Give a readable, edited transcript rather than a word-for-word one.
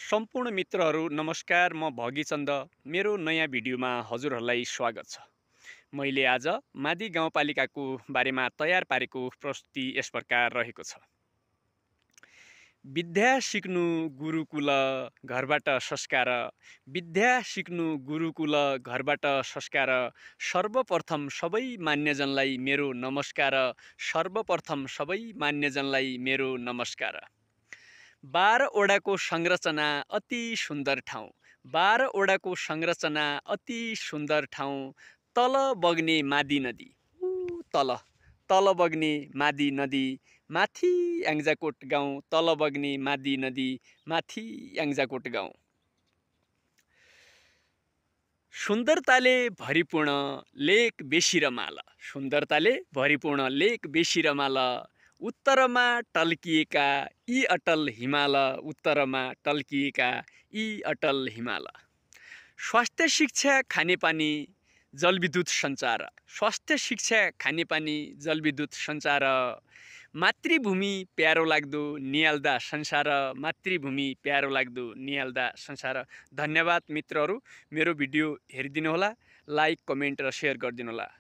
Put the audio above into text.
सम्पूर्ण मित्रहरू नमस्कार। म भगिचन्द। मेरो नयाँ भिडियोमा हजुरहरूलाई स्वागत छ। मैले आज मादी गाउँपालिकाको बारेमा तयार पारेको प्रस्तुति यस प्रकार रहेको छ। विद्या सिक्नु गुरुकुल घरबाट संस्कार। विद्या सिक्नु गुरुकुल घरबाट संस्कार। सर्वप्रथम सबै मान्यजनलाई मेरो नमस्कार। सर्वप्रथम सबै मान्यजनलाई मेरो नमस्कार। 12 वडाको संरचना अति सुन्दर ठाउँ। 12 वडाको संरचना अति सुन्दर ठाउँ। तल बग्ने मादी नदी, तल तल बग्ने मादी नदी, माथि याङ्जाकोट गाउँ। तल बग्ने मादी नदी, माथि याङ्जाकोट गाउँ। सुन्दरताले भरिपूर्ण लेक बेसी रमाला। सुन्दरताले भरिपूर्ण लेक बेसी रमाला। उत्तरमा टल्किएका यी अटल हिमाल। उत्तरमा टल्किएका यी अटल हिमाल। स्वास्थ्य शिक्षा खानेपानी जलविद्युत सञ्चार। स्वास्थ्य शिक्षा खानेपानी जलविद्युत सञ्चार। मातृभूमि प्यारो लाग्दो नियाल्दा संसार। मातृभूमि प्यारो लाग्दो नियाल्दा संसार। धन्यवाद मित्रहरू, मेरो भिडियो हेरिदिनुहोला। लाइक, कमेन्ट र सेयर गरिदिनुहोला।